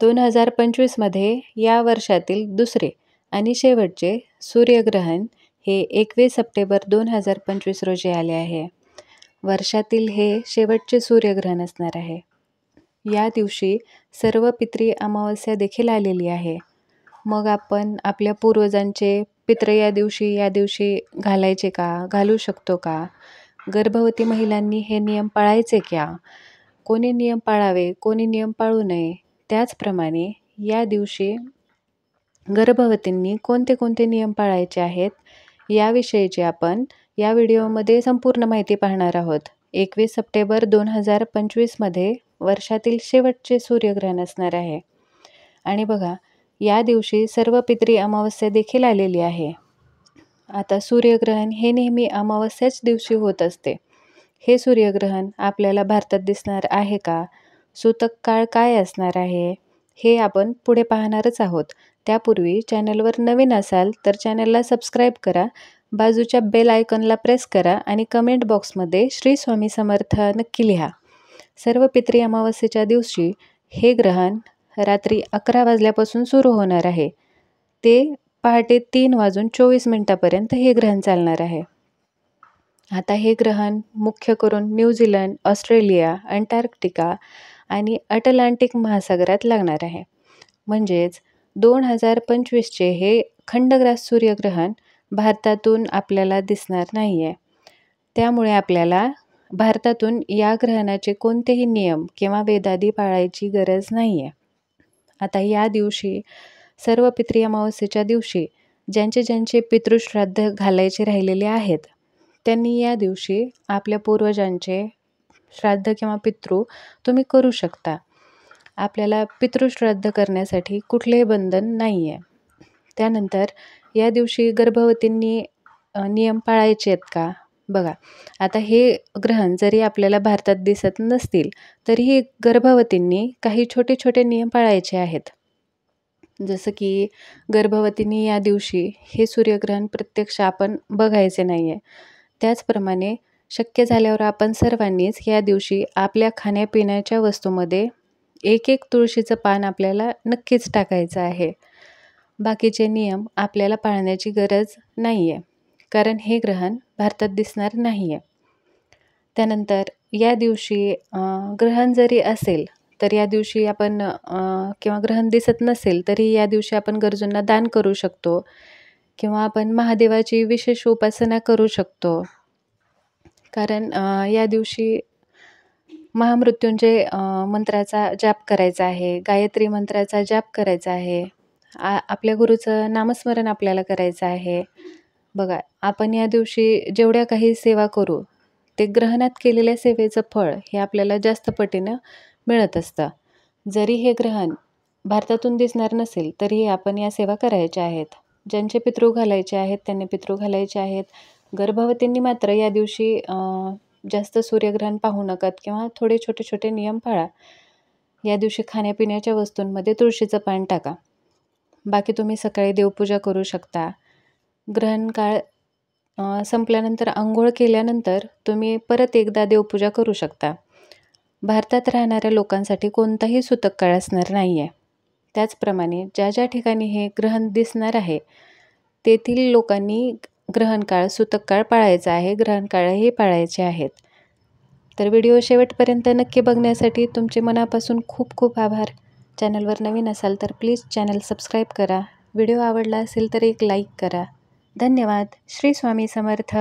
2025मध्ये या वर्षातील दुसरे आणि शेवटचे सूर्यग्रहण हे 21 सप्टेंबर 2025 रोजी आले आहे. वर्षातील हे शेवटचे सूर्यग्रहण असणार आहे. या दिवशी सर्व पितरी अमावस्या देखील आलेली आहे. मग आपण आपल्या पूर्वजांचे पित्र या दिवशी घालायचे का? घालू शकतो का? गर्भवती महिलांनी हे नियम पाळायचे का? कोणी नियम पाळावे, कोणी नियम पाळू नये? त्याचप्रमाणे या दिवशी गर्भवतींनी कोणते कोणते नियम पाळायचे आहेत याविषयीची आपण या व्हिडिओमध्ये संपूर्ण माहिती पाहणार आहोत. 21 सप्टेंबर 2025मध्ये वर्षातील शेवटचे सूर्यग्रहण असणार आहे. आणि बघा, या दिवशी सर्व पितरी अमावस्या देखील आलेली आहे. आता सूर्यग्रहण हे नेहमी अमावस्याच दिवशी होत असते. हे सूर्यग्रहण आपल्याला भारतात दिसणार आहे का? सूतक काळ काय असणार आहे हे आपण पुढे पाहणारच आहोत. त्यापूर्वी चॅनलवर नवीन असाल तर चॅनलला सबस्क्राईब करा, बाजूच्या बेल आयकॉनला प्रेस करा आणि कमेंट बॉक्समध्ये श्री स्वामी समर्थ नक्की लिहा. सर्व पितरी अमावस्येच्या दिवशी हे ग्रहण रात्री 11 वाजल्यापासून सुरू होणार आहे. ते पहाटे 3:24 हे ग्रहण चालणार आहे. आता हे ग्रहण मुख्य करून न्यूझीलंड, ऑस्ट्रेलिया, अंटार्क्टिका आणि अटलांटिक महासागरात लागणार आहे. म्हणजेच 2025चे हे खंडग्रास सूर्यग्रहण भारतातून आपल्याला दिसणार नाही आहे. त्यामुळे आपल्याला भारतातून या ग्रहणाचे कोणतेही नियम किंवा वेदादी पाळायची गरज नाही आहे. आता या दिवशी सर्व पितरी अमावस्येच्या दिवशी ज्यांचे पितृश्राद्ध घालायचे राहिलेले आहेत त्यांनी या दिवशी आपल्या पूर्वजांचे श्राद्ध किंवा पितृ तुम्ही करू शकता. आपल्याला पितृश्राद्ध करण्यासाठी कुठलेही बंधन नाही आहे. त्यानंतर या दिवशी गर्भवतींनी नियम पाळायचे आहेत का? बघा, आता हे ग्रहण जरी आपल्याला भारतात दिसत नसतील तरीही गर्भवतींनी काही छोटे छोटे नियम पाळायचे आहेत. जसं की गर्भवतींनी या दिवशी हे सूर्यग्रहण प्रत्यक्ष आपण बघायचे नाही आहे. त्याचप्रमाणे शक्य झाल्यावर आपण सर्वांनीच या दिवशी आपल्या खाण्यापिण्याच्या वस्तूमध्ये एक तुळशीचं पान आपल्याला नक्कीच टाकायचं आहे. बाकीचे नियम आपल्याला पाळण्याची गरज नाही आहे, कारण हे ग्रहण भारतात दिसणार नाही आहे. त्यानंतर या दिवशी ग्रहण जरी असेल तर या दिवशी आपण किंवा ग्रहण दिसत नसेल तरी या दिवशी आपण गरजूंना दान करू शकतो किंवा आपण महादेवाची विशेष उपासना करू शकतो. कारण या दिवशी महामृत्युंजय मंत्राचा जाप करायचा आहे, गायत्री मंत्राचा जाप करायचा आहे, आपल्या गुरुचं नामस्मरण आपल्याला करायचं आहे. बघा, आपण या दिवशी जेवढ्या काही सेवा करू ते ग्रहणात केलेल्या सेवेचं फळ हे आपल्याला जास्त पटीनं मिळत असतं. जरी हे ग्रहण भारतातून दिसणार नसेल तरीही आपण या सेवा करायच्या आहेत. ज्यांचे पितृ घालायचे आहेत त्यांनी पितृ घालायचे आहेत. गर्भवतींनी मात्र या दिवशी जास्त सूर्यग्रहण पाहू नकात किंवा थोडे छोटे छोटे नियम पाळा. या दिवशी खाण्यापिण्याच्या वस्तूंमध्ये तुळशीचं पान टाका. बाकी तुम्ही सकाळी देवपूजा करू शकता. ग्रहण काळ संपल्यानंतर आंघोळ केल्यानंतर तुम्ही परत एकदा देवपूजा करू शकता. भारतात राहणाऱ्या लोकांसाठी कोणताही सूतक काळ असणार नाही आहे. त्याचप्रमाणे ज्या ठिकाणी हे ग्रहण दिसणार आहे तेथील लोकांनी ग्रहण काळ, सूतक काळ पाळायचा आहे, ग्रहण काळही पाळायचे आहेत. तर व्हिडिओ शेवटपर्यंत नक्की बघण्यासाठी तुमचे मनापासून खूप खूप आभार. चॅनलवर नवीन असाल तर प्लीज चॅनल सबस्क्राईब करा. व्हिडिओ आवडला असेल तर एक लाईक करा. धन्यवाद. श्री स्वामी समर्थ.